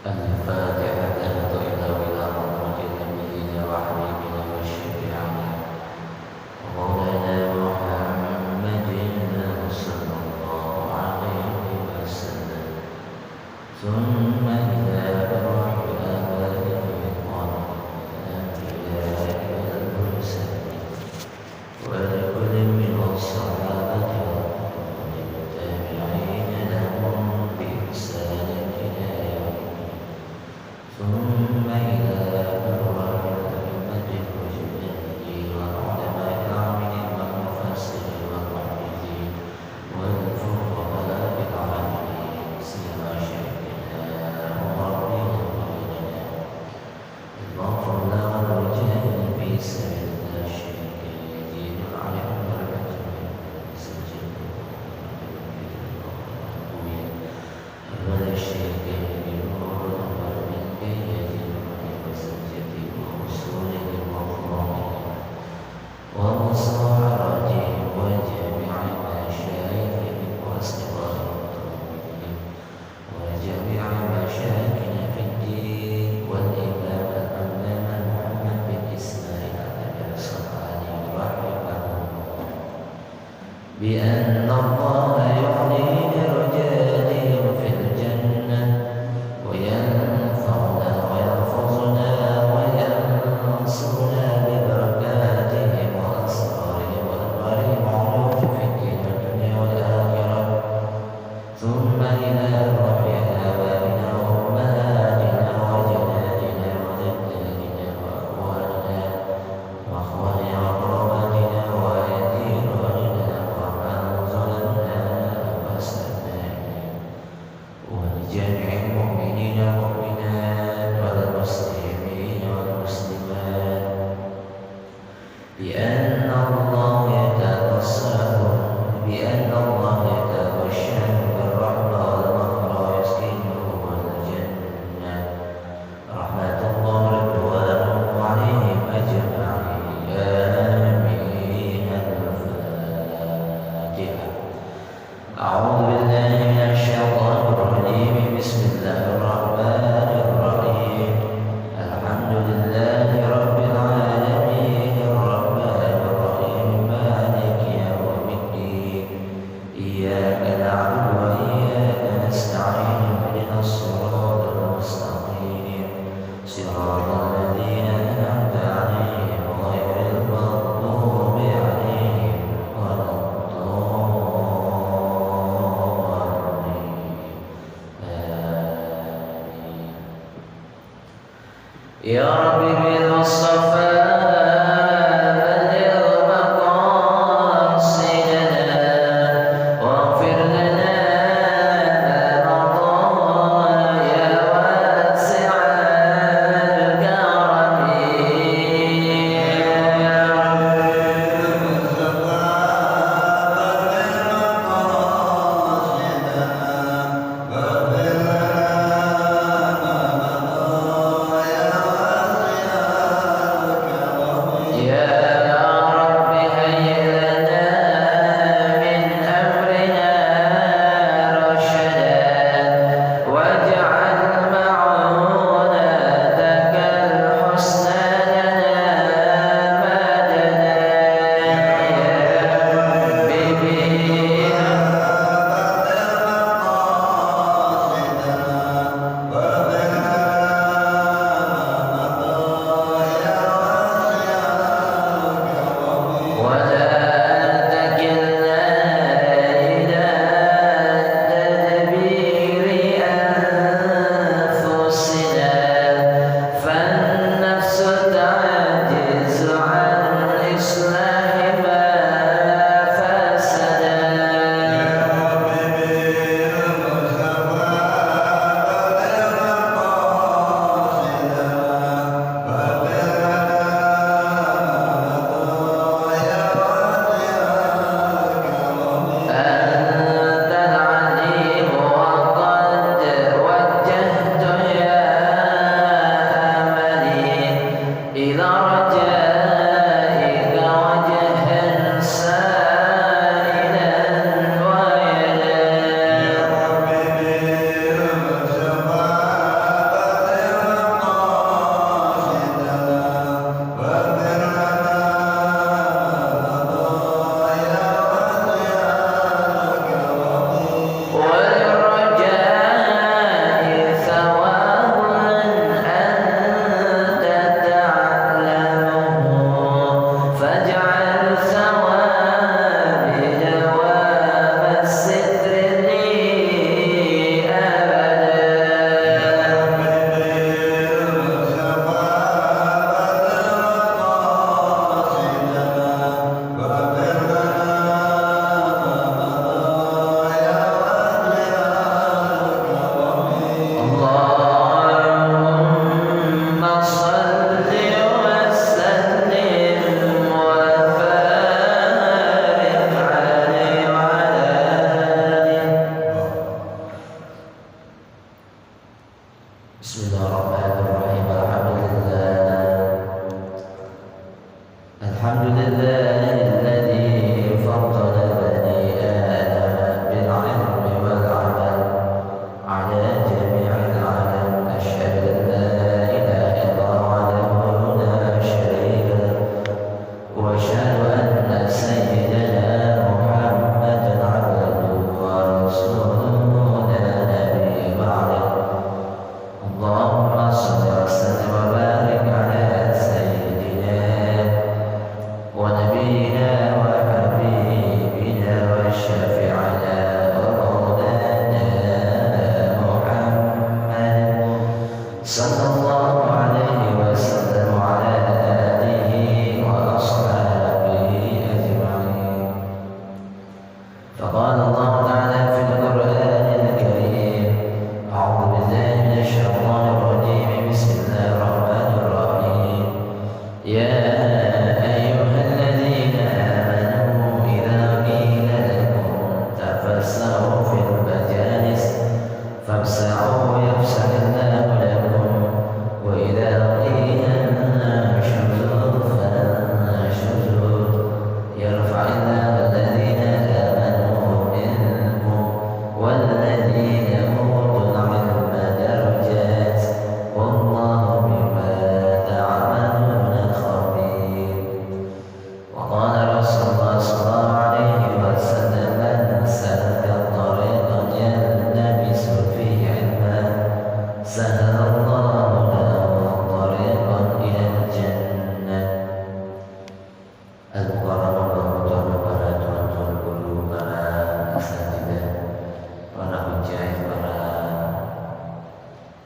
الفاتحة تهدو إلى مخرج نبينا وحبيبنا وشفيعنا ومولانا محمد صلى الله عليه وسلم ثم إلى أرواح آبائه الأنبياء والمرسلين ولكل من الصحابة والتابعين لهم بإحسان إلى يوم الدين ثم إلى أرواح الأئمة المجتهدين والعلماء العاملين والمفسرين والمحدثين والفقهاء العاملين سيما شيخنا وربنا ولنا المغفر والرجال في سبيل الله الشيخ يزيد العلم بركة سجد ولا الشيخ ينور نور من كي يزيد وسجد وأصوله وفروعه ومصاحرتهم وجميع مشايخهم واصطبارهم وجميع مشايخنا في الدين والإمام العلامة محمد بن إسماعيل الصنعاني رحمه الله بأن الله يحيي لرجالهم في الجنة وينفعنا ويحفظنا وينصرنا ببركاتهم وأسرارهم وأنوارهم وعلوم في الدين والدنيا والآخرة ثم إلى روح آبائنا وأمهاتنا وجداتنا وجداتنا وأخواننا وأخواننا وقراباتنا وجيراننا ومن ظلمنا وأسلمنا ولجميع المؤمنين والمؤمنات والمسلمين والمسلمات بأن الله يتبشر بالرحمة والمغفرة ويسكنهم الجنة رحمة الله رضوانه عليهم أجمعين آمين الفاتحة أعوذ بالله من الشيطان الرجيم بسم الله الرحمن الرحيم الحمد لله رب العالمين الرحمن الرحيم مالك يوم الدين إياك نعبد وإياك نستعين اهدنا الصراط المستقيم صراط الذين أنعمت عليهم غير المغضوب عليهم ولا الضالين آمين يا رب بالمصطفى بلغ مقاصدنا واغفر لنا ما مضى يا واسع الكرم فقال الله تعالى في القرآن الكريم أعوذ بالله من الشيطان الرجيم بسم الله الرحمن الرحيم يا أيها الذين آمنوا إذا قيل لكم تفسحوا في المجالس فافسحوا يفسح الله لكم وإذا قيل انشزوا فانشزوا يرفع الله الذين آمنوا منكم والذين أوتوا العلم درجات والله بما تعملون خبير. وقال رسول الله صلى الله عليه وسلم من سلك طريقا يلتمس فيه علما سهل الله له طريقا إلى الجنة. Al-Mukarramah Al-Mukarramah, para tuan-tuan guru, para asatidzah, para hujjah, para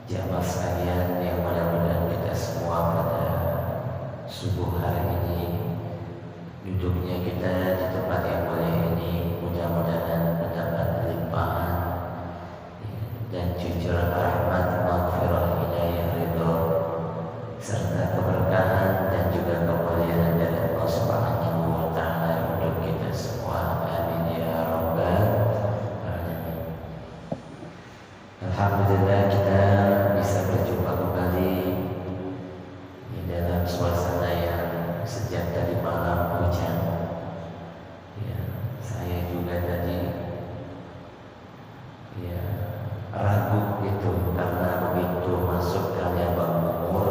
jamaah sekalian yang mudah-mudahan kita semua pada subuh hari ini duduknya kita di tempat yang mulia ini mudah-mudahan mendapat limpahan dan cucuran rahmat, maghfirah, hidayah, ridho serta keberkahan dan juga kemuliaan dari Allah Subhanahu wa taala untuk kita semua. Amin ya rabbal alamin. Alhamdulillah kita bisa berjumpa kembali di dalam suasana yang sejak tadi malam hujan. Ya, saya juga tadi ya ragu gitu karena begitu masuk kalian Bang Umur,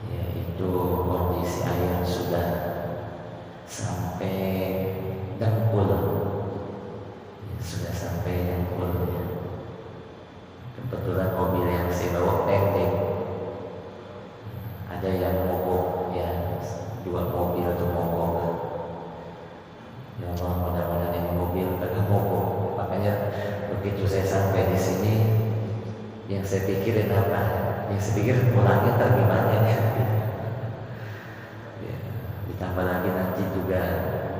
yaitu kondisi air sudah sampai dengkul, ya, sudah sampai dengkul. Ya. Kebetulan mobil yang saya bawa pendek, ada yang mogok, ya 2 mobil atau mogok. Ya Allah, mudah-mudahan ini mobil kagak mogok. Makanya begitu saya sampai di sini, yang saya pikirin apa? Yang saya pikir pulangnya ntar gimana ya? Ya, ditambah lagi nanti juga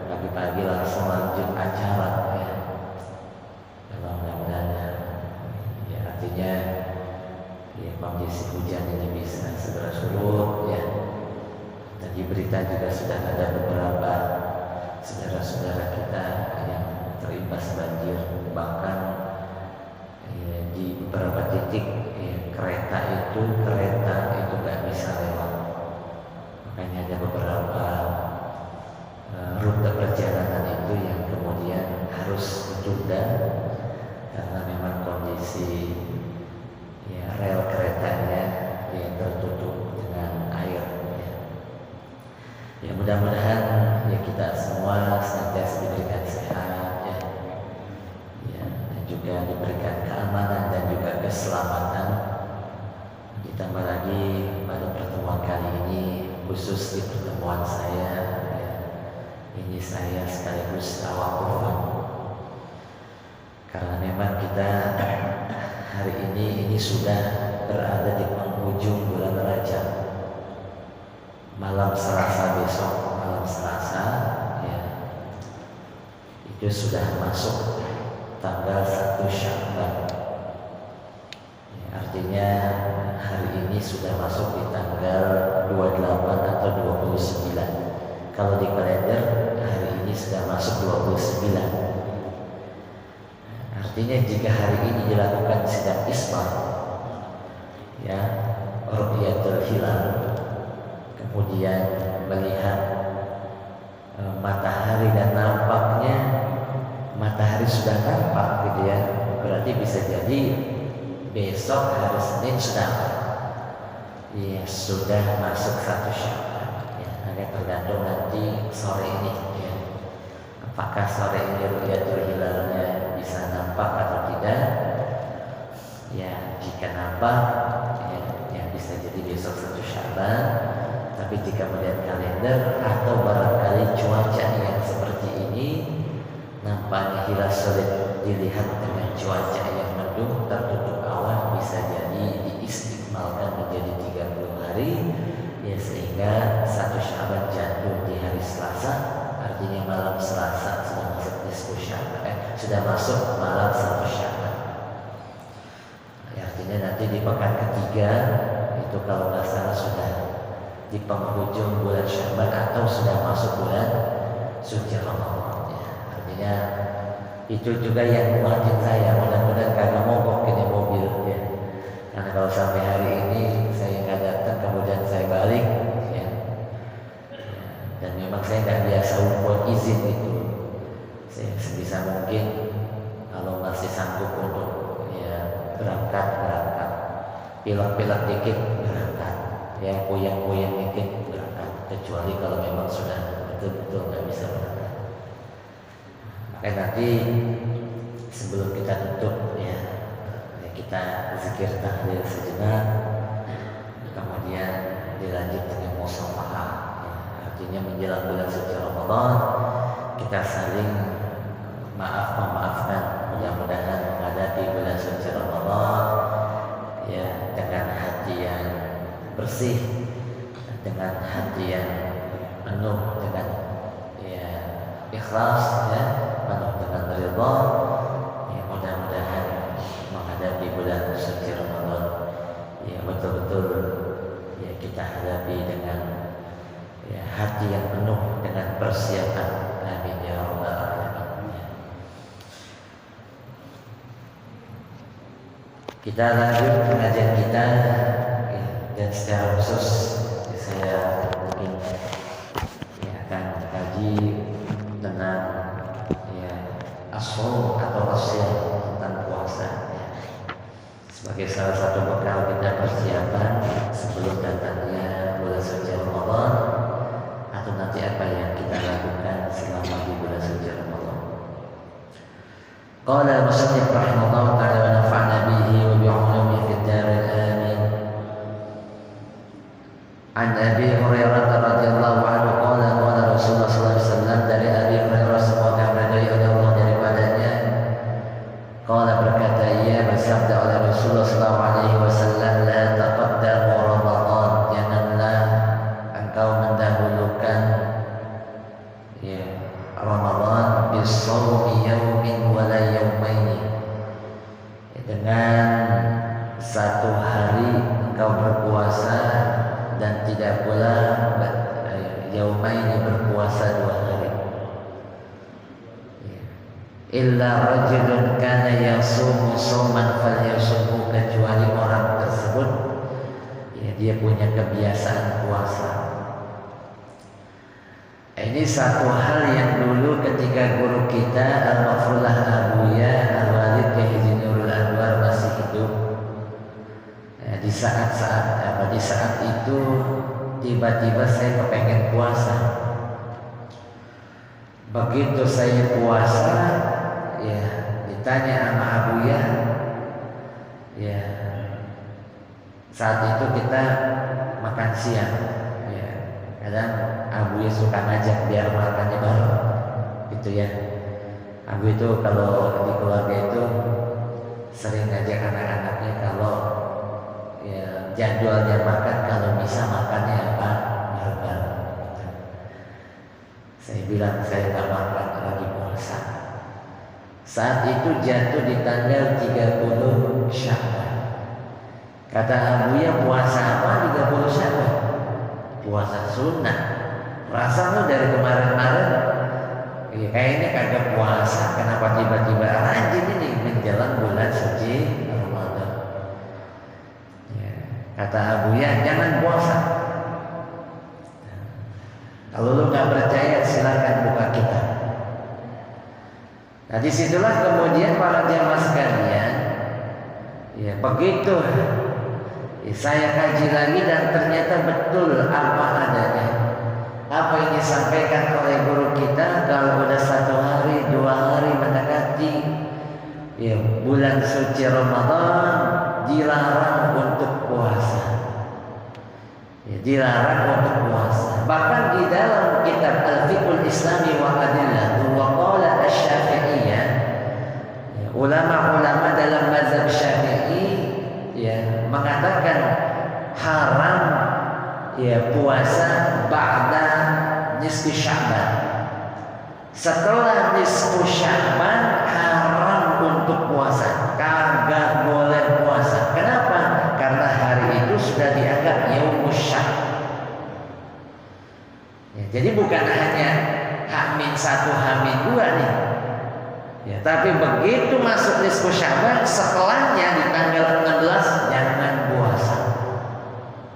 pagi-pagi langsung lanjut acara ya. Allah mudah-mudahan ya artinya ya kondisi hujan ini bisa segera surut ya. Tadi berita juga sudah ada beberapa saudara-saudara kita yang terimbas banjir, bahkan ya, di beberapa titik ya, kereta itu nggak bisa lewat. Makanya ada beberapa rute perjalanan itu yang kemudian harus ditunda karena memang kondisi ya rel keretanya ya tertutup dengan air. Ya mudah-mudahan ya kita semua senantiasa diberikan sehat ya, dan juga diberikan keamanan dan juga keselamatan. Ditambah lagi pada pertemuan kali ini, khusus di pertemuan saya ya, ini saya sekaligus tawakufan karena memang kita hari ini sudah berada di penghujung bulan Rajab. Malam Selasa besok, malam Selasa ya, itu sudah masuk tanggal 1 Sya'ban ya, artinya hari ini sudah masuk di tanggal 28 atau 29. Kalau di kalender hari ini sudah masuk 29. Artinya jika hari ini dilakukan sidang isbat ya, ru'yatul hilal, kemudian melihat matahari dan nampaknya matahari sudah nampak gitu ya, berarti bisa jadi besok hari Senin sudah ya sudah masuk 1 Sya'ban ya, agak tergantung nanti sore ini ya, apakah sore ini ru'yatul hilalnya bisa nampak atau tidak ya. Jika nampak ya bisa jadi besok 1 Sya'ban. Tapi jika melihat kalender atau barangkali cuaca yang seperti ini, nampaknya hilal sulit dilihat dengan cuaca yang mendung, tertutup awan, bisa jadi diistiqmalkan menjadi 30 hari ya, sehingga 1 Sya'ban jatuh di hari Selasa, artinya malam Selasa sudah masuk nisfu Sya'ban, sudah masuk malam 1 Sya'ban. Artinya nanti di pekan ketiga itu kalau nggak salah sudah di penghujung bulan Sya'ban atau sudah masuk bulan suci Ramadan. Ya, artinya itu juga yang nguatin saya, mudah-mudahan kagak mogok ini mobil ya. Karena kalau sampai hari ini saya nggak datang kemudian saya balik ya, dan memang saya nggak biasa buat izin itu. Saya sebisa mungkin kalau masih sanggup untuk ya berangkat, pilek-pilek dikit berangkat, ya puyeng-puyeng dikit berangkat, kecuali kalau memang sudah betul-betul nggak bisa berangkat. Maka nanti sebelum kita tutup ya kita zikir tahlil sejenak, kemudian dilanjut dengan musafahah ya. Artinya menjelang bulan suci Ramadan kita saling memaafkan, mudah-mudahan menghadapi bulan suci Ramadan ya dengan hati yang bersih, dengan hati yang penuh dengan ya ikhlas ya, penuh dengan ridha ya, mudah-mudahan menghadapi bulan suci Ramadan ya betul-betul ya kita hadapi dengan ya hati yang penuh dengan persiapan. Amin ya rabbal alamin. Kita lanjut pengajian kita ya, dan secara khusus ya, saya mungkin ya, akan kaji tentang ya as-shaum atau asyam, tentang puasa ya. Sebagai salah satu bekal kita persiapan sebelum datangnya bulan suci Ramadan, atau nanti apa yang kita lakukan selama di bulan suci Ramadan. Qala al-musannif rahimahullah ta'ala wa nafa'na bihi wa bi'ulumihi fid daril amin. An Abi Hurairah radhiyallahu anhu qala qala Rasulullah sallallahu alaihi wasallam, dari Abi Hurairah semoga berkahi oleh Allah daripadanya, qala berkata ia bersabda oleh Rasulullah sallallahu alaihi wasallam, la taqaddamu Ramadan, janganlah engkau mendahulukan ya Ramadan bisawmi yaumin wala yaumaini, dengan satu hari engkau berpuasa dan tidak pula yaumaini berpuasa 2 hari. Illa rajulun kana yasumu sawman falyasumhu, kecuali orang tersebut ya dia punya kebiasaan puasa. Ini satu hal yang dulu ketika guru kita Al-Mafrulah Abuya Al-Walid Yahya Nurul Anwar masih hidup ya, di saat itu tiba-tiba saya kepengen puasa. Begitu saya puasa ya ditanya sama Abuya ya, saat itu kita makan siang ya, kadang Abu suka ngajak biar makannya bareng gitu ya. Abu itu kalau di keluarga itu sering ngajak anak-anaknya kalau ya jadwalnya makan, kalau bisa makannya apa bareng-bareng gitu. Saya bilang saya nggak makan lagi puasa. Saat itu jatuh di tanggal 30 Sya'ban. Kata Abu ya, puasa apa 30 Sya'ban? Puasa sunnah. Rasanya dari kemarin-kemarin ya, kayaknya kagak puasa, kenapa tiba-tiba rajin ini menjelang bulan suci Ramadan ya. Kata Abu ya, jangan puasa. Kalau lu gak percaya silakan buka kitab. Nah disitulah kemudian para jamaah sekalian ya begitu ya, saya kaji lagi dan ternyata betul apa adanya. Apa yang disampaikan oleh guru kita, kalau udah 1 hari 2 hari mendekati ya bulan suci Ramadan dilarang untuk puasa ya, dilarang untuk puasa. Bahkan di dalam kitab Al-Fiqhul Islami wa Adillah wa qala Asy-Syafi'iyah ya, ulama-ulama dalam mazhab Syafi'i ya mengatakan haram ya puasa ba'da nisfi Sya'ban, Setelah nisfu Sya'ban haram untuk puasa, kagak boleh puasa. Kenapa? Karena hari itu sudah dianggap yaumus syak. Ya, jadi bukan hanya H-1, H-2 nih. Ya, tapi begitu masuk nisfu Sya'ban, setelahnya di tanggal 16 jangan puasa.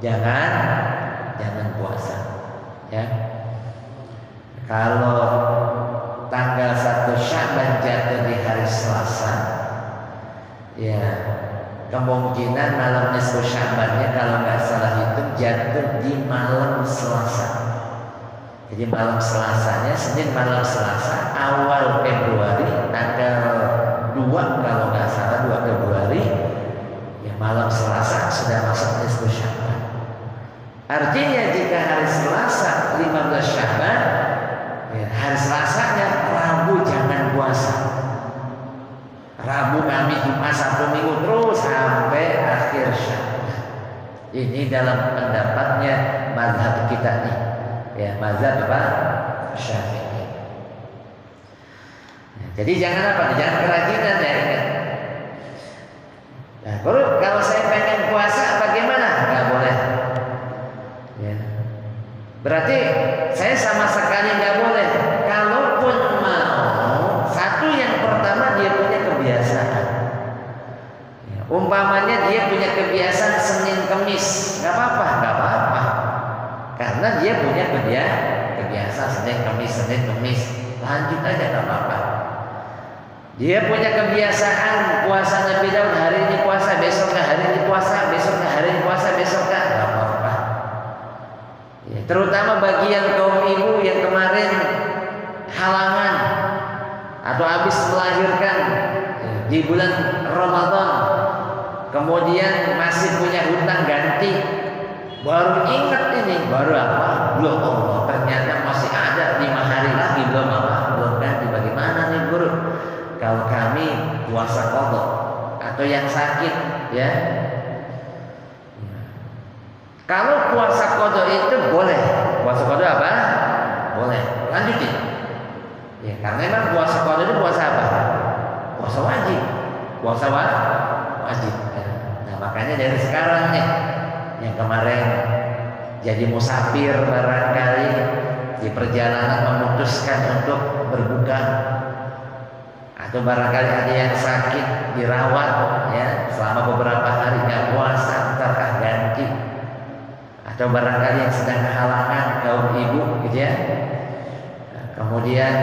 Jangan puasa. Ya. Kalau tanggal 1 Sya'ban jatuh di hari Selasa, ya kemungkinan malam nisfu Sya'bannya kalau nggak salah itu jatuh di malam Selasa. Jadi malam Selasanya, Senin malam Selasa, awal Februari tanggal 2 kalau nggak salah 2 Februari, ya malam Selasa sudah masuk nisfu Sya'ban. Artinya jika hari Selasa 15 Sya'ban, ya, hari Selasanya Rabu jangan puasa. Rabu, Kamis, Jumat, Sabtu, Minggu terus sampai akhir Sya'ban. Ini dalam pendapatnya mazhab kita nih. Ya, mazhab apa? Syafi'i. Ya, jadi jangan apa? Jangan kerajinan ya, ingat. Nah, kalau saya pengen puasa bagaimana? Nggak boleh. Ya. Berarti saya sama sekali nggak boleh. Kalaupun mau, satu yang pertama dia punya kebiasaan. Ya, umpamanya dia punya kebiasaan Senin Kemis, nggak apa-apa. Karena dia punya kebiasaan Senin Kemis, lanjut aja nggak apa-apa. Dia punya kebiasaan puasa Nabi Daud, hari ini puasa, besoknya hari ini puasa, besoknya hari ini puasa, besoknya nggak apa-apa. Ya, terutama bagi yang kaum ibu yang kemarin halangan atau habis melahirkan ya, di bulan Ramadan, kemudian masih punya hutang ganti. Baru ingat ini, baru apa? Belum Allah, ternyata masih ada 5 hari lagi belum apa? Belum ganti. Bagaimana nih guru? Kalau kami puasa qadha atau yang sakit, ya. Kalau puasa qadha itu boleh. Puasa qadha apa? Boleh. Lanjutin. Ya, karena memang puasa qadha itu puasa apa? Puasa wajib. Puasa wajib. Nah, makanya dari sekarang nih, yang kemarin jadi musafir barangkali di perjalanan memutuskan untuk berbuka, atau barangkali ada yang sakit dirawat ya selama beberapa hari nggak puasa, ntar ganti, atau barangkali yang sedang kehalangan kaum ibu gitu ya, nah, kemudian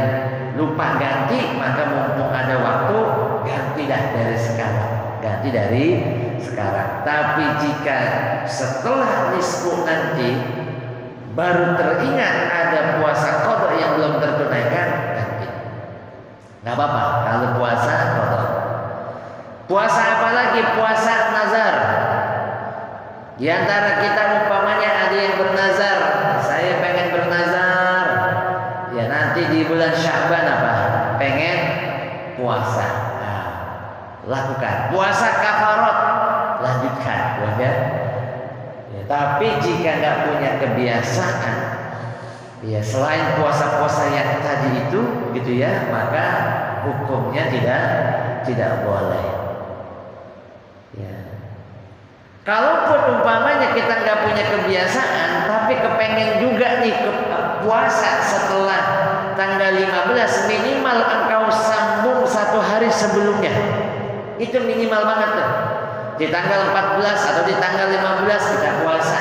lupa ganti, maka mumpung ada waktu ganti dah dari sekarang. Tapi jika setelah nisfu nanti baru teringat ada puasa qadha yang belum tertunaikan, ganti. Nggak apa-apa kalau puasa qadha. Puasa apa lagi? Puasa nazar. Di antara kita umpamanya ada yang bernazar, saya pengen bernazar, ya nanti di bulan Sya'ban apa? Pengen puasa. Lakukan puasa kafarat, lanjutkan ya. Tapi jika nggak punya kebiasaan, ya selain puasa-puasa yang tadi itu, gitu ya, maka hukumnya tidak boleh. Ya. Kalaupun umpamanya kita nggak punya kebiasaan, tapi kepengen juga nih puasa setelah tanggal 15, minimal engkau sambung 1 hari sebelumnya. Itu minimal banget tuh. Di tanggal 14 atau di tanggal 15 kita puasa,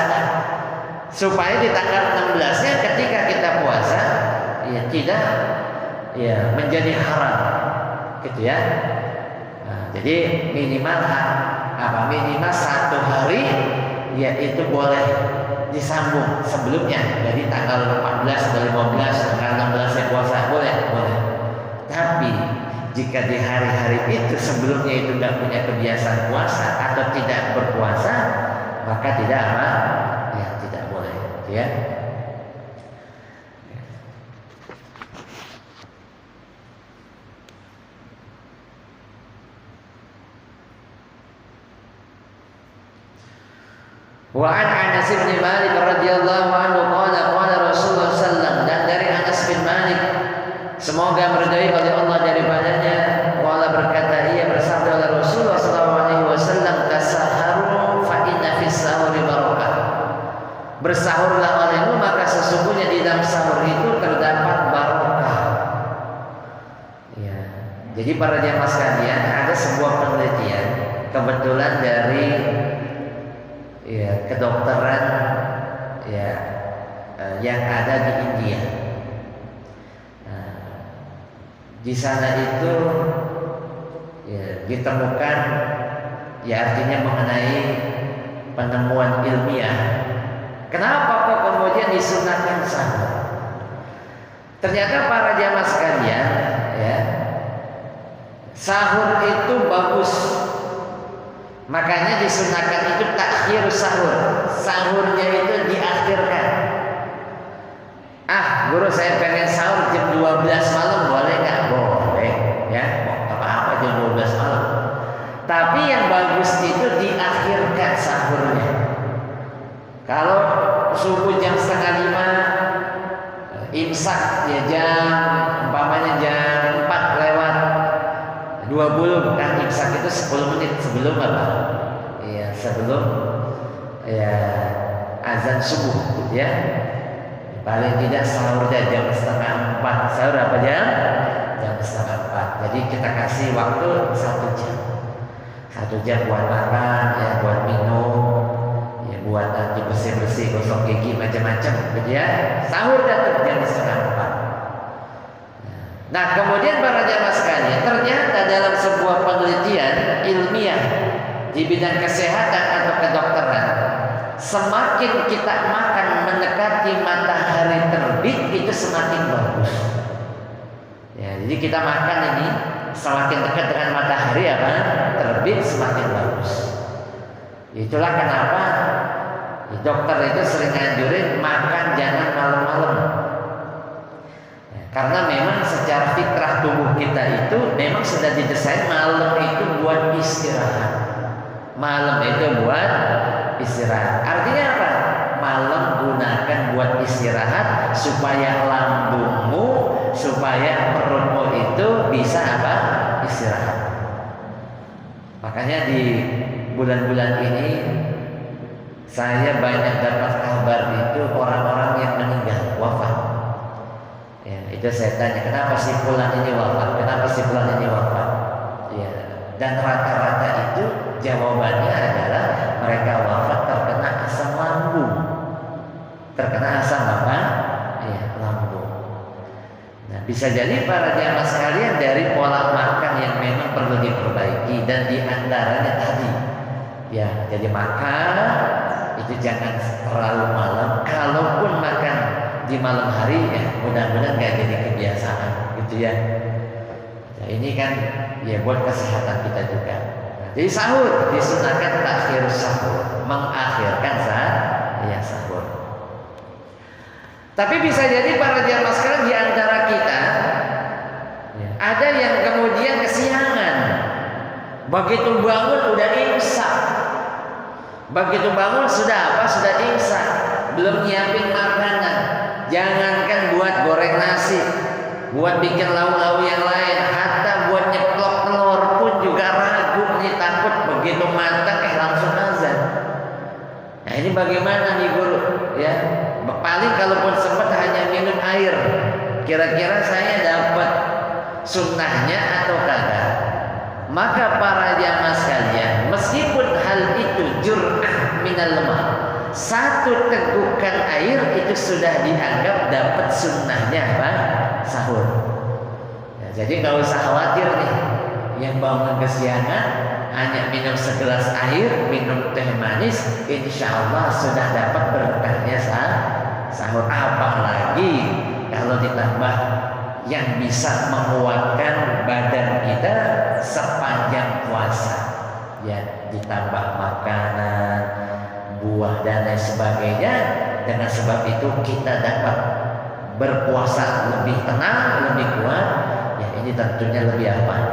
supaya di tanggal 16-nya ketika kita puasa ya tidak ya menjadi haram gitu ya. Nah, jadi minimal minimal 1 hari ya itu boleh disambung sebelumnya, jadi tanggal 14 atau 15 tanggal 16 ya puasa boleh. Tapi jika di hari-hari itu sebelumnya itu tidak punya kebiasaan puasa atau tidak berpuasa, maka tidak boleh, ya. Wa an Anas bin Malik radhiyallahu anhu qala Rasulullah sallallahu alaihi wasallam, dan dari Anas bin Malik Semoga meridai oleh Allah daripadanya. Wala berkata, ia bersabda oleh Rasulullah SAW, tasaharu fa inna fis sahuri barakah. Bersahurlah olehmu, maka sesungguhnya di dalam sahur itu terdapat barokah. Ya. Jadi para jamaah sekalian, ada sebuah penelitian kebetulan dari kedokteran yang ada di India. Di sana itu ditemukan artinya mengenai penemuan ilmiah. Kenapa kok kemudian disunahkan sahur? Ternyata para jamaah sekalian, sahur itu bagus. Makanya disunahkan itu takhir sahur. Sahurnya itu diakhirkan. Guru saya pengen sahur jam 12 malam, boleh nggak? Boleh, apa-apa jam 12 malam. Tapi yang bagus itu diakhirkan sahurnya. Kalau subuh jam 4:30, imsak umpamanya jam 4 lewat 20, kan imsak itu 10 menit sebelum apa? Sebelum azan subuh, gitu ya. Paling tidak sahurnya jam 3:30. Sahur apa jam? Jam 3:30. Jadi kita kasih waktu 1 jam. 1 jam buat makan, buat minum, buat nanti bersih-bersih, gosok gigi, macam-macam, gitu ya. Sahur datang jam 3:30. Nah, kemudian para jamaah sekalian, ternyata dalam sebuah penelitian ilmiah di bidang kesehatan atau kedokteran, semakin kita makan mendekati matahari terbit itu semakin bagus. Jadi kita makan ini semakin dekat dengan matahari terbit semakin bagus. Itulah kenapa dokter itu sering anjurin makan jangan malam-malam. Karena memang secara fitrah tubuh kita itu memang sudah didesain malam itu buat istirahat. Malam itu buat istirahat. Artinya apa? Malam gunakan buat istirahat supaya lambungmu, supaya perutmu itu bisa istirahat. Makanya di bulan-bulan ini saya banyak dapat kabar itu orang-orang yang meninggal, wafat. Itu saya tanya, kenapa si fulan ini wafat? Kenapa si fulan ini wafat? Dan rata-rata itu jawabannya adalah mereka wafat terkena asam lambung. Terkena asam apa? Lambung. Nah, bisa jadi para jamaah sekalian dari pola makan yang memang perlu diperbaiki, dan diantaranya tadi, jadi makan itu jangan terlalu malam. Kalaupun makan di malam hari, mudah-mudahan nggak jadi kebiasaan, gitu ya. Nah, ini kan buat kesehatan kita juga. Jadi sahur disunahkan takhir sahur, mengakhirkan sahur. Tapi bisa jadi para jamaah sekalian di antara kita ada yang kemudian kesiangan. Begitu bangun udah imsak. Begitu bangun sudah Sudah imsak. Belum nyiapin makanan. Jangankan buat goreng nasi, buat bikin lauk-lauk yang lain, hatta buat nyeplok telur pun juga ragu nih, takut begitu matang langsung azan. Nah, ini bagaimana nih guru? Paling kalaupun sempat hanya minum air. Kira-kira saya dapat sunnahnya atau kagak? Maka para jamaah sekalian, meskipun hal itu jur'ah minal lemah, satu tegukan air itu sudah dianggap dapat sunnahnya sahur. Jadi nggak usah khawatir nih, yang bangun kesiangan hanya minum segelas air, minum teh manis, insya Allah sudah dapat berkahnya sahur. Apalagi kalau ditambah yang bisa menguatkan badan kita sepanjang puasa, ditambah makanan, buah dan lain sebagainya. Dengan sebab itu kita dapat berpuasa lebih tenang, lebih kuat. Ini tentunya lebih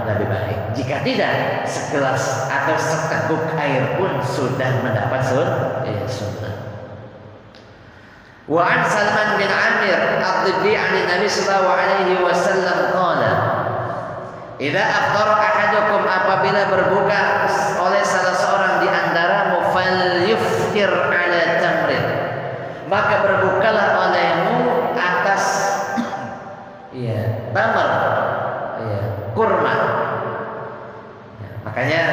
lebih baik. Jika tidak, segelas atau seteguk air pun sudah mendapat sunnah. Wa an Salman bin Amir ad-Dibbi 'an Nabi sallallahu alaihi wasallam qala idza aftara ahadukum apabila berbuka oleh salah seorang di antaramu falyuftir 'ala tamrin maka berbukalah olehmu atas tamar kurma. Makanya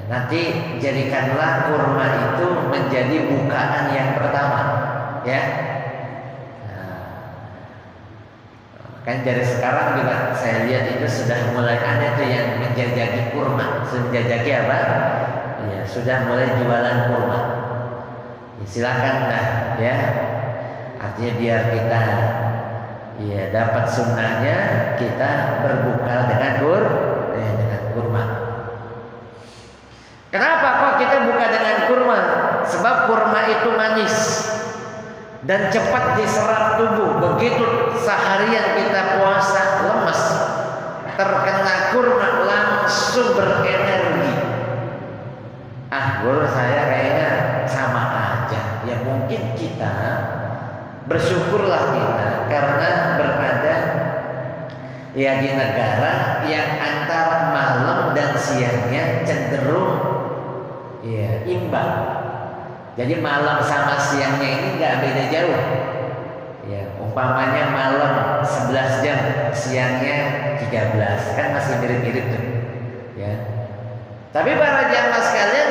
nanti jadikanlah kurma itu menjadi bukaan yang pertama, ya. Kan dari sekarang juga saya lihat itu sudah mulai ada tuh yang menjajaki kurma, menjajaki apa? Ya, sudah mulai jualan kurma. Ya, silakan lah, ya. Artinya biar kita dapat sunnahnya, kita berbuka dengan kurma. Kenapa kok kita buka dengan kurma? Sebab kurma itu manis dan cepat diserap tubuh. Begitu seharian kita puasa lemes, terkena kurma langsung berenergi. Guru saya kayaknya sama aja. Ya mungkin kita bersyukurlah kita karena berada di negara yang antara malam dan siangnya cenderung imbang. Jadi malam sama siangnya ini nggak beda jauh. Ya, umpamanya malam 11 jam, siangnya 13, kan masih mirip-mirip tuh. Ya. Tapi para jamaah sekalian,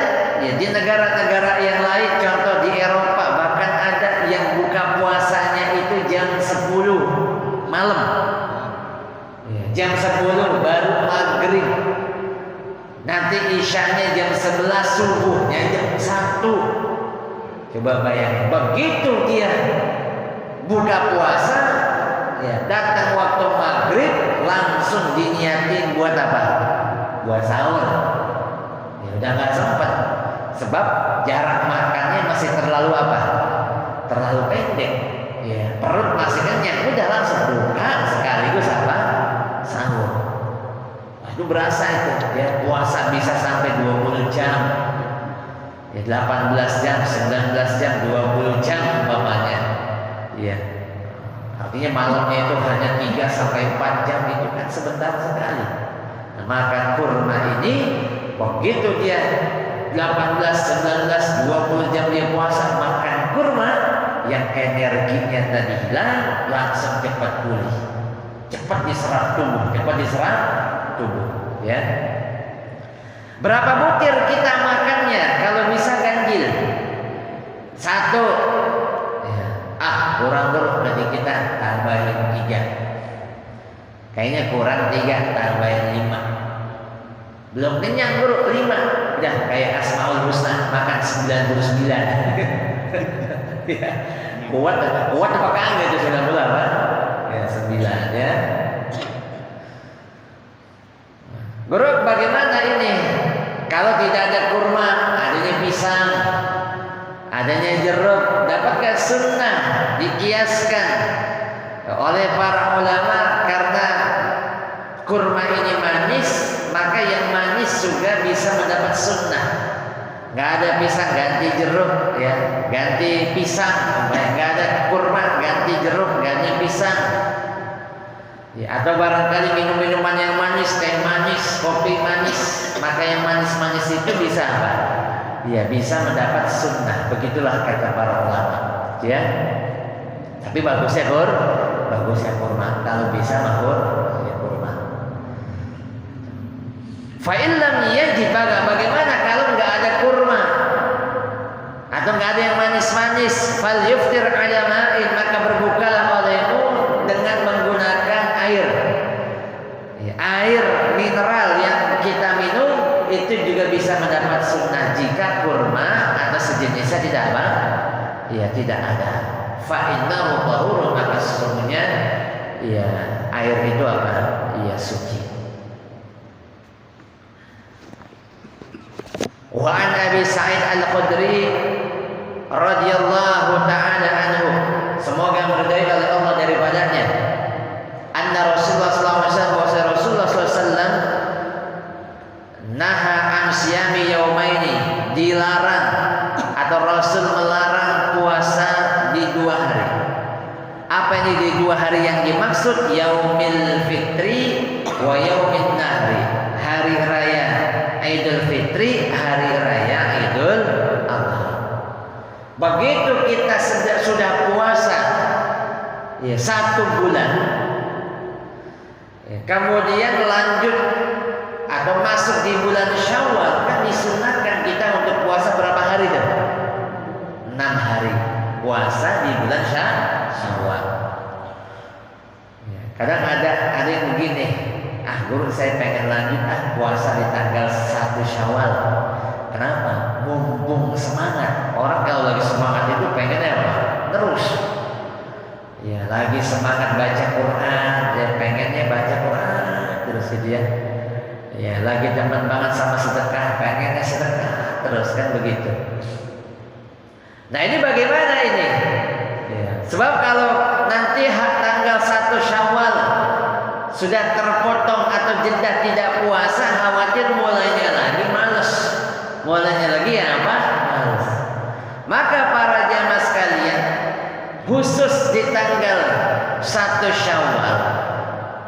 di negara-negara yang lain, contoh di Eropa, bahkan ada yang buka puasanya itu jam 10 malam. Jam 10 baru maghrib. Nanti isyanya jam 11, subuhnya jam 1. Coba bayangin, begitu dia buka puasa, datang waktu maghrib langsung diniatin buat apa? Buat sahur. Udah nggak sempat, sebab jarak makannya masih terlalu apa? Terlalu pendek. Perut masih kenyang, udah langsung buka sekaligus apa? Sahur. Itu berasa itu, puasa bisa sampai 20 jam. 18 jam, 19 jam, 20 jam umpamanya. Artinya malamnya itu hanya 3 sampai 4 jam, itu kan sebentar sekali. Makan kurma ini begitu dia 18, 19, 20 jam dia puasa makan kurma, yang energinya tadi hilang langsung cepat pulih. Cepat diserap tubuh, ya. Berapa butir kita makannya? Kalau bisa ganjil 1, kurang berarti kita tambahin 3. Kayaknya kurang 3, tambahin 5. Belum kenyang bro, 5. Udah kayak Asmaul Husna makan 99. Kuat apa kagak itu sudah mulai apa? 9 ya. Guru, bagaimana ini? Kalau tidak ada kurma, adanya pisang, adanya jeruk, dapatkah sunnah dikiaskan oleh para ulama karena kurma ini manis, maka yang manis juga bisa mendapat sunnah. Nggak ada pisang ganti jeruk, ganti pisang. Nggak ada kurma ganti jeruk, ganti pisang. Atau barangkali minum-minuman yang manis, teh manis, kopi manis, maka yang manis-manis itu bisa apa? Bisa mendapat sunnah. Begitulah kata para ulama. Tapi bagusnya kurma. Kalau bisa kurma. Fa'in lam yajib, bagaimana kalau nggak ada kurma atau nggak ada yang manis-manis? Fal yuftir ala ma'in, maka berbukalah olehmu dengan menggunakan air mineral yang kita minum, itu juga bisa mendapat sunnah jika kurma atau sejenisnya tidak ada. Fa'innahu tahurun, maka sesungguhnya air itu apa? Suci. Wa an Abi Sa'id Al-Khudri radhiyallahu ta'ala anhu, semoga meridai oleh Allah daripadanya, anna Rasulullah sallallahu alaihi wasallam, Rasulullah sallallahu alaihi wasallam naha an siyami yaumaini, dilarang atau Rasul melarang puasa Fitri, hari raya Idul Adha. Begitu kita sudah puasa ya 1 bulan, ya, kemudian lanjut atau masuk di bulan Syawal, kan disunatkan kita untuk puasa berapa hari kan? 6 hari puasa di bulan Syawal. Ya, kadang ada yang begini, guru saya pengen lanjut puasa di tanggal 1 Syawal. Kenapa? Mumpung semangat. Orang kalau lagi semangat itu pengennya apa? Terus. Ya, lagi semangat baca Quran, dia pengennya baca Quran terus gitu ya. Ya, lagi demen banget sama sedekah, pengennya sedekah terus, kan begitu. Nah, ini bagaimana ini? Ya, sebab kalau nanti tanggal 1 Syawal sudah terpotong atau jeda tidak puasa, khawatir mulainya lagi males. Mulainya lagi ya apa? Males. Maka para jamaah sekalian, khusus di tanggal 1 Syawal,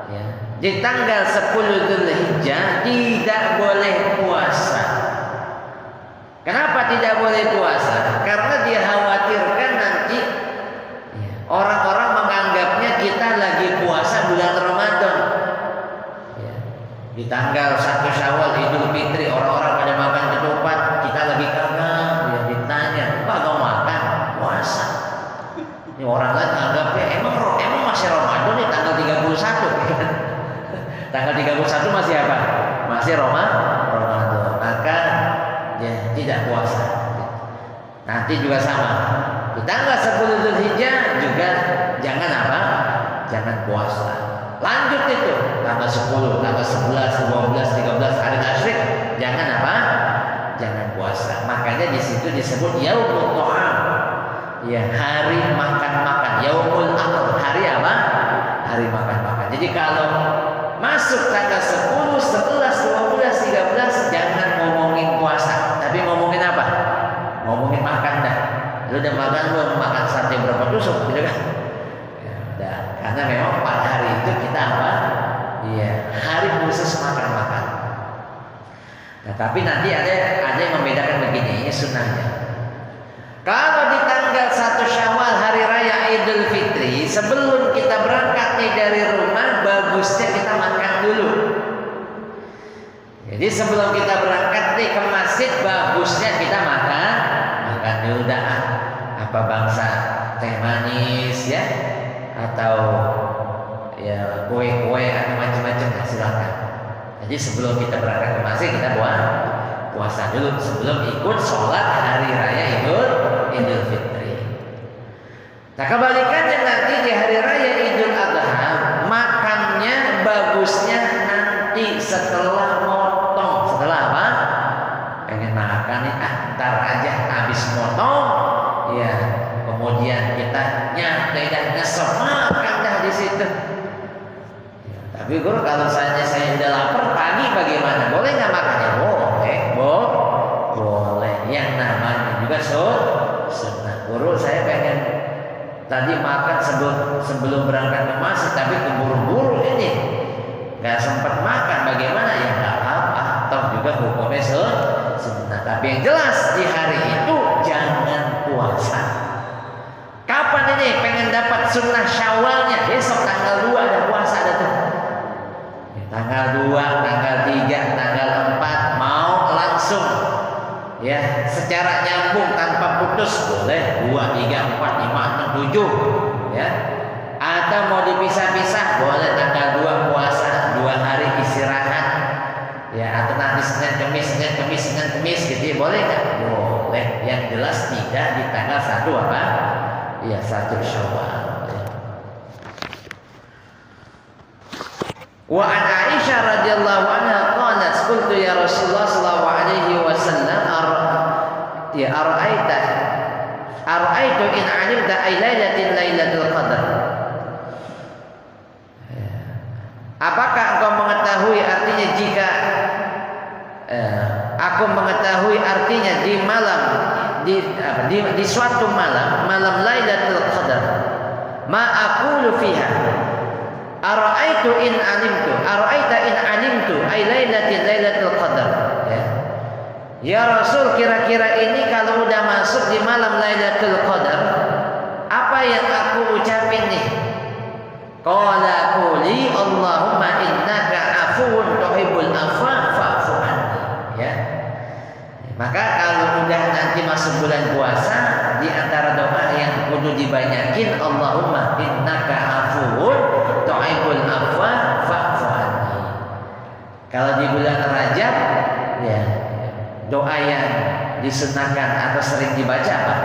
ya, di tanggal 10 Dzulhijjah tidak boleh puasa. Kenapa tidak boleh puasa? Karena dikhawatirkan nanti orang-orang menganggapnya kita lagi puasa bulan Ramadan. Ya, di tanggal 1 Syawal Idul Fitri orang-orang pada makan ketupat, kita lagi kagak. Ya, ditanya, "Pak, kau makan puasa?" Ini orang lain anggapnya emang masih Ramadan nih tanggal 31. Tanggal 31 masih apa? Masih Ramadan. Maka ya tidak puasa. Nanti juga sama. Di tanggal 10 Dzulhijjah juga jangan apa? Jangan puasa. Lanjut itu tanggal 10, tanggal 11, 12, 13 hari tasyrik jangan apa? Jangan puasa. Makanya di situ disebut yaumul ta'am. Ya, hari makan-makan. Yaumul akal, hari apa? Hari makan-makan. Jadi kalau masuk tanggal 10, 11, 12, 13 jangan ngomongin puasa, tapi ngomongin apa? Ngomongin makan dah. Lu udah makan belum? Makan sate berapa tusuk gitu kan? Ya, udah. Karena memang pada hari itu kita apa? Iya, hari khusus makan-makan. Nah, tapi nanti ada yang membedakan begini, ini sunnahnya. Kalau di tanggal 1 Syawal hari raya Idul Fitri, sebelum kita berangkat nih dari rumah, bagusnya kita makan dulu. Jadi sebelum kita berangkat nih ke masjid, bagusnya kita makan dulu dah. Apa bangsa teh manis ya, atau ya kue-kue atau macam-macam, ya silakan. Jadi sebelum kita berangkat ke masjid, kita buat puasa dulu sebelum ikut sholat hari raya Idul Fitri. Nah, kebalikannya nanti di hari raya Idul Adha, makannya bagusnya nanti setelah motong. Setelah apa? Pengen makan nih, ntar aja habis motong, ya kemudian kita nyantai dan nyesel makan dah di situ. Ya, tapi guru, kalau saya udah lapar pagi bagaimana? Boleh nggak makannya? Boleh. Yang namanya juga sunnah. Guru, saya pengen tadi makan sebelum berangkat ke masjid, tapi keburu-buru ini nggak sempat makan. Bagaimana? Ya nggak apa-apa. Toh juga hukumnya sunnah. Tapi yang jelas di hari itu jangan puasa. Kapan ini pengen dapat sunnah Syawalnya? Besok tanggal 2 ada puasa ada tuh. Ya, tanggal 2, tanggal 3, tanggal 4 mau langsung. Ya, secara nyambung tanpa putus boleh 2, 3, 4, 5, 6, 7 ya. Atau mau dipisah-pisah boleh tanggal 2 puasa, 2 hari istirahat. Ya, atau nanti Senin Kemis gitu ya, boleh nggak? Boleh. Yang jelas tidak di tanggal 1 apa? Ya, 1 Syawal. Ya. Wa an Aisyah radhiyallahu anha qalat qultu ya Rasulullah sallallahu alaihi wasallam ara'aitu in 'alimta ay lailatul qadar. Apakah engkau mengetahui artinya jika aku mengetahui artinya di malam di suatu malam Lailatul Qadar ma aqulu fiha ara'aitu in 'alimtu ay Lailatul Qadar ya. Ya Rasul, kira-kira ini kalau udah masuk di malam Lailatul Qadar, apa yang aku ucapin nih? Qala quli Allahumma innaka afuwun tuhibbul afwa fa'fu anni. Ya. Maka kalau udah nanti masuk bulan puasa, di antara doa yang kudu dibanyakin, Allahumma innaka afuwun tuhibbul afwa fa'fu anni. Kalau di bulan Rajab, ya, doa yang disunahkan atau sering dibaca apa?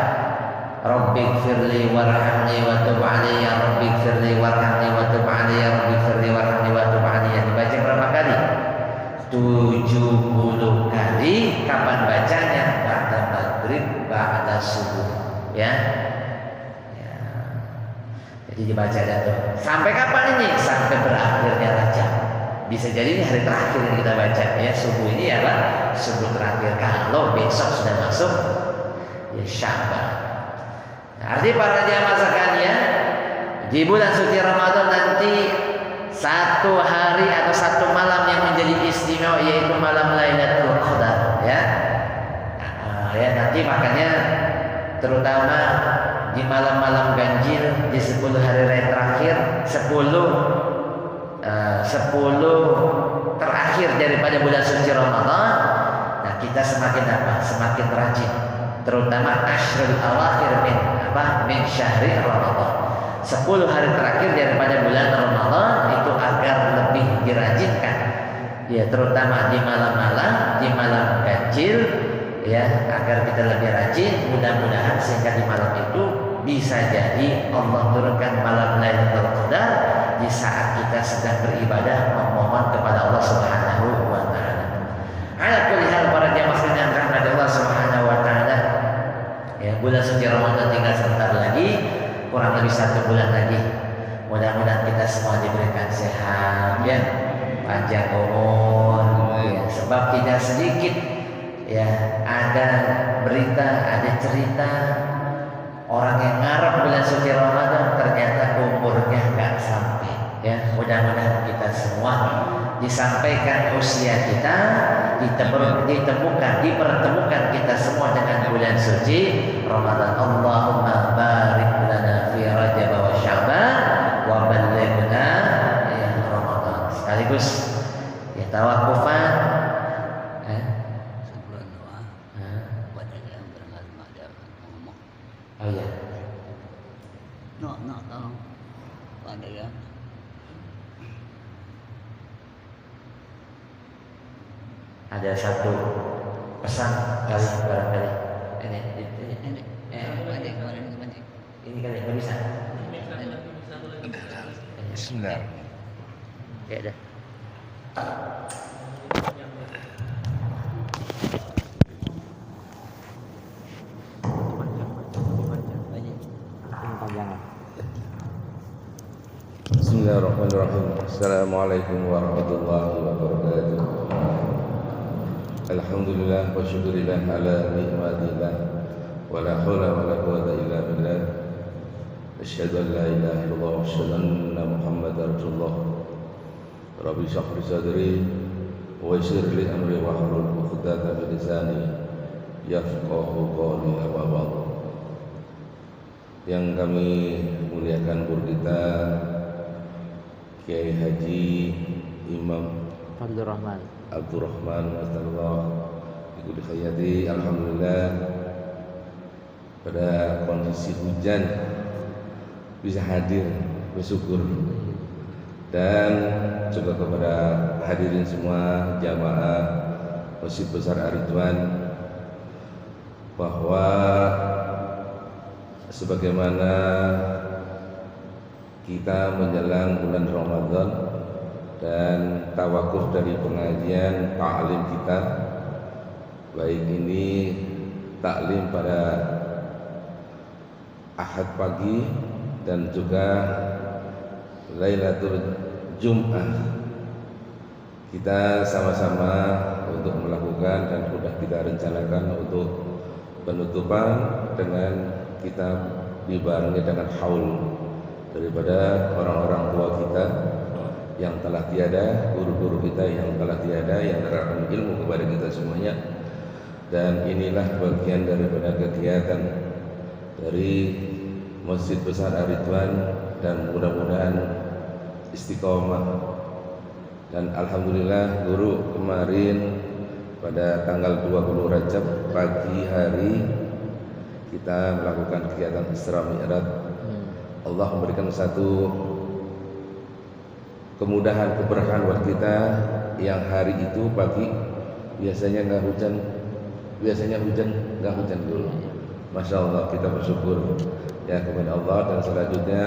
Rabbighfirli warhamni wa tub alayya, Rabbighfirli warhamni wa tub alayya, Rabbighfirli warhamni wa tub alayya. Dibaca berapa kali? 70 kali. Kapan bacanya? Ba'da maghrib, ba'da subuh. Ya. Jadi dibaca dah tuh. Sampai kapan ini? Sampai berakhirnya Rajab. Bisa jadi ini hari terakhir yang kita baca, ya. Subuh ini apa? Subuh terakhir. Kalau besok sudah masuk ya Sya'ban. Artinya para jamaah sekalian, di bulan suci Ramadan nanti satu hari atau satu malam yang menjadi istimewa, yaitu malam Lailatul Qadar, ya. Ya nanti makanya terutama di malam-malam ganjil, di 10 hari raya terakhir, 10 terakhir daripada bulan suci Ramadan, nah kita semakin apa? Semakin rajin, terutama ashrul awakhir min syahri Ramadan. 10 hari terakhir daripada bulan Ramadan itu agar lebih dirajinkan, ya, terutama di malam-malam, di malam ganjil, ya, agar kita lebih rajin. Mudah-mudahan sehingga di malam itu bisa jadi Allah turunkan malam Lailatul Qadar di saat kita sedang beribadah memohon kepada Allah Subhanahu wa taala. Ala kulli hal, para jamaah sekalian rahmat Allah Subhanahu wa taala, ya, bulan suci Ramadan tinggal sebentar lagi, kurang lebih 1 bulan lagi. Mudah-mudahan kita semua diberikan sehat, ya, panjang umur, ya, sebab tidak sedikit, ya, ada berita, ada cerita orang yang ngarep bulan suci Ramadan ternyata umurnya nggak sampai, ya. Mudah-mudahan kita semua disampaikan usia kita, dipertemukan kita semua dengan bulan suci Ramadan. Allahumma barik lana fi Rajab wa Sya'ban wa ballighna ya Ramadan. Sekaligus ya tawakufan, sebelum doa buat yang berkhidmat ada ngomong. oh ya, No, tolong ada yang ada satu pesan kali barangkali ini kali nggak bisa. Bismillah. Ya dah. Bismillahirrahmanirrahim. Assalamualaikum warahmatullahi wabarakatuh. Alhamdulillah wa syukurillah ala nikmatillah wa la hawla wa la quwwata illa billah. Asyhadu an la ilaha illallah wa asyhadu anna Muhammadar Rasulullah. Rabbi shrah li sadri wa yassir li amri wa hlul 'uqdatam min lisani yafqahu qawli. Amma ba'd. Yang kami muliakan guru kita Kiai Haji Imam Abdurrahman Masyaallah ikut khayati. Alhamdulillah pada kondisi hujan bisa hadir, bersyukur. Dan juga kepada hadirin semua jamaah Masjid Besar Ar-Ridwan, bahwa sebagaimana kita menjelang bulan Ramadan dan tawakuf dari pengajian ta'lim kita, baik ini taklim pada Ahad pagi dan juga Lailatul Jum'ah, kita sama-sama untuk melakukan dan sudah kita rencanakan untuk penutupan dengan kita dibarengi dengan haul daripada orang-orang tua kita yang telah tiada, guru-guru kita yang telah tiada, yang menerangkan ilmu kepada kita semuanya. Dan inilah bagian daripada kegiatan dari Masjid Besar Ar-Ridwan, dan mudah-mudahan istiqomah. Dan alhamdulillah guru kemarin pada tanggal 20 Rajab pagi hari kita melakukan kegiatan Isra Mi'raj. Allah memberikan satu kemudahan, keberkahan buat kita yang hari itu pagi biasanya nggak hujan, biasanya hujan nggak hujan dulu. Masya Allah, kita bersyukur ya kepada Allah. Dan selanjutnya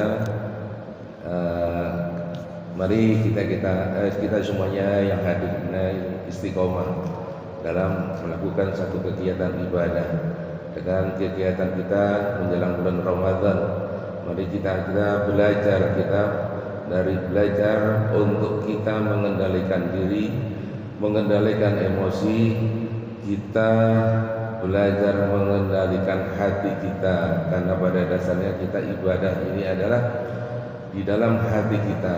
mari kita semuanya yang hadir istiqomah dalam melakukan satu kegiatan ibadah. Dengan kegiatan kita menjelang bulan Ramadan, mari kita belajar, belajar untuk kita mengendalikan diri, mengendalikan emosi kita, belajar mengendalikan hati kita, karena pada dasarnya kita ibadah ini adalah di dalam hati kita,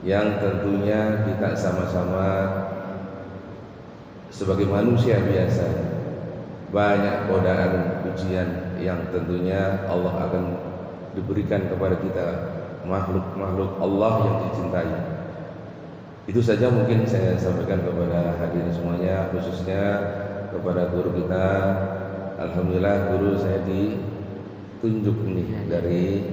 yang tentunya kita sama-sama sebagai manusia biasa banyak godaan ujian yang tentunya Allah akan diberikan kepada kita, makhluk-makhluk Allah yang dicintai. Itu saja mungkin saya sampaikan kepada hadirin semuanya, khususnya kepada guru kita. Alhamdulillah guru saya ditunjuk nih dari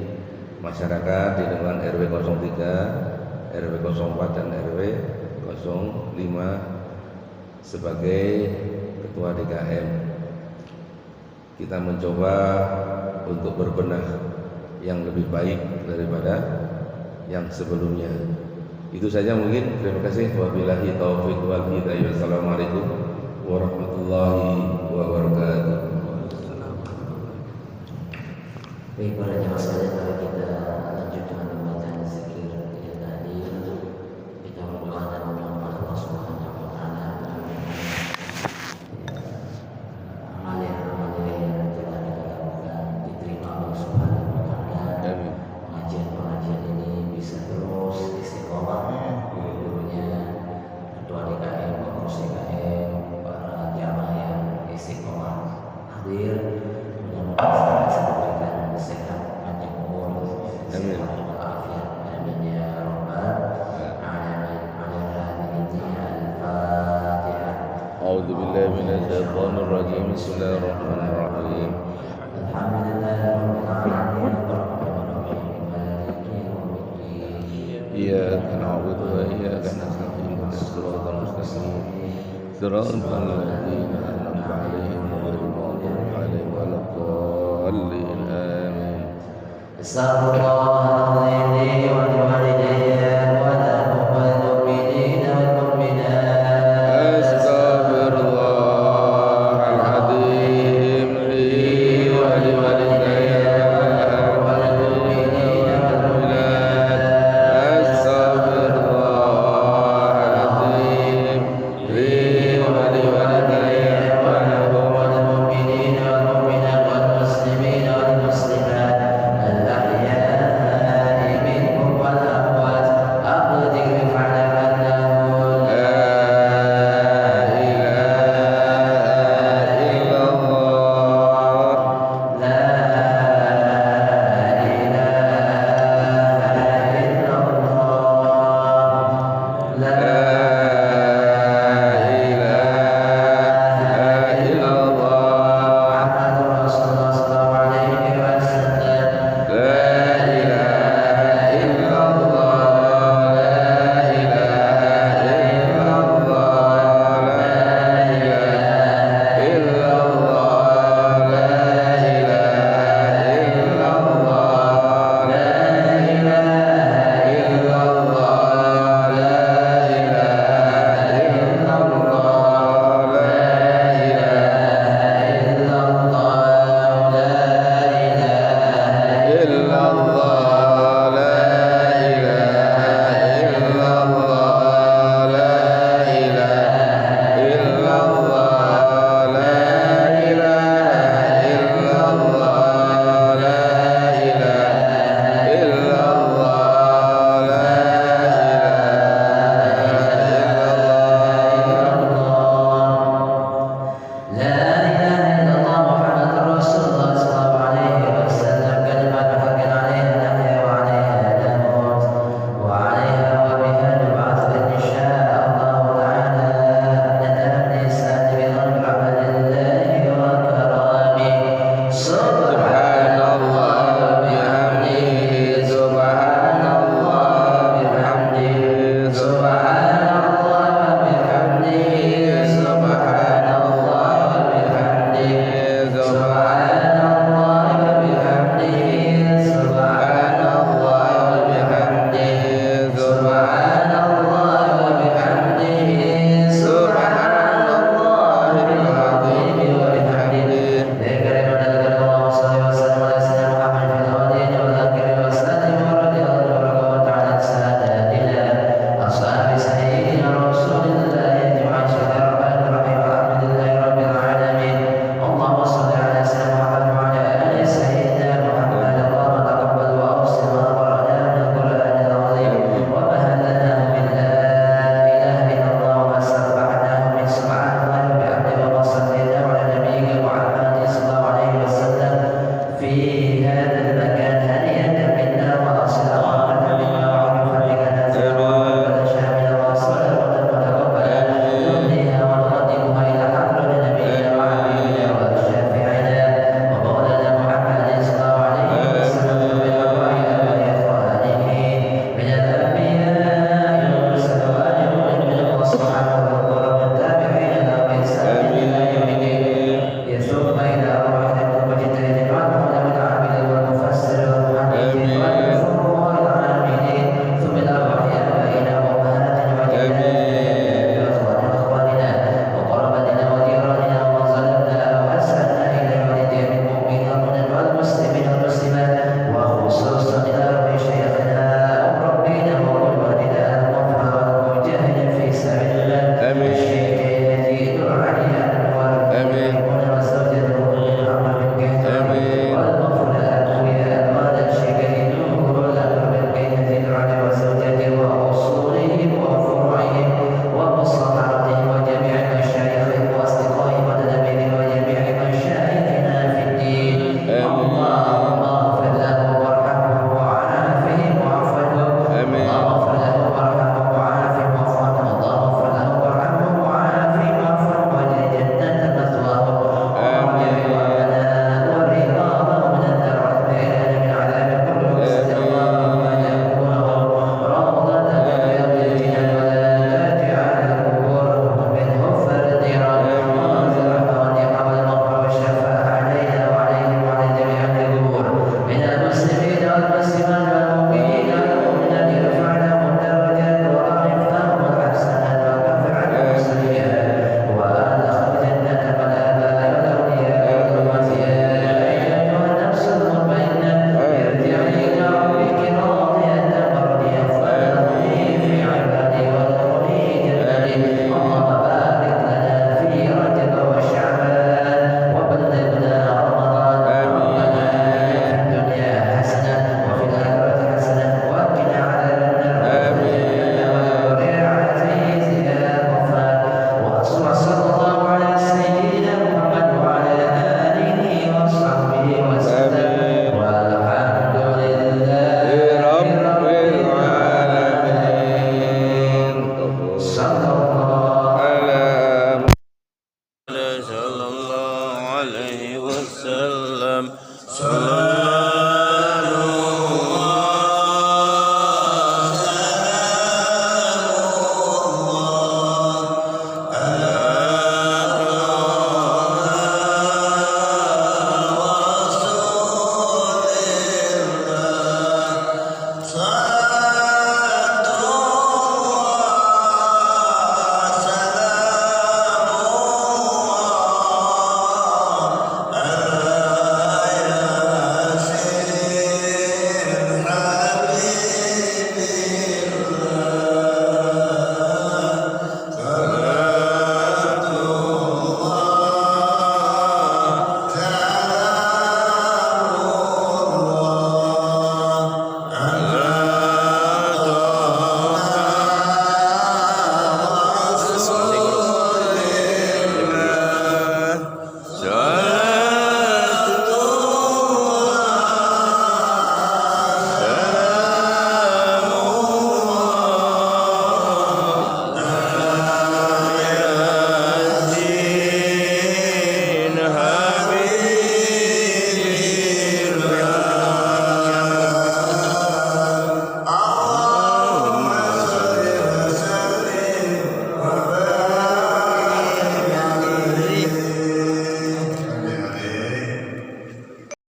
masyarakat di lingkungan RW 03, RW 04 dan RW 05 sebagai ketua DKM. Kita mencoba untuk berbenah yang lebih baik daripada yang sebelumnya. Itu saja mungkin. Terima kasih. Wabillahi taufiq wal hidayah. Wassalamualaikum warahmatullahi wabarakatuh. Baik, para jemaah sekalian, mari kita lanjut dengan pembacaan zikir ya tadi. Kita berdoa dan memohon Allah Subhanahu wa taala amal yang telah kita lakukan diterima Allah Subhanahu wa taala. Amin. Pengajian ini bisa terus istiqomah, guru-gurunya, ketua DKM, pengurus DKM, para jamaah yang istiqomah hadir. Mudah-mudahan bisa diberikan sehat, panjang umur, Amin. sehat walafiat. Amin ya rabbal alamin. Al-Fatihah. A'udzu billahi minasyaitonir rajim. Bismillahirrahmanirrahim. Alhamdulillahirabbil alamin. Arrahmanirrahim. Maliki yaumiddin. Iyyaka na'budu wa iyyaka nasta'in. Ihdinas siratal mustaqim. Siratal ladzina an'amta 'alaihim ghairil maghdubi 'alaihim waladdallin. Amin. Astaghfirullah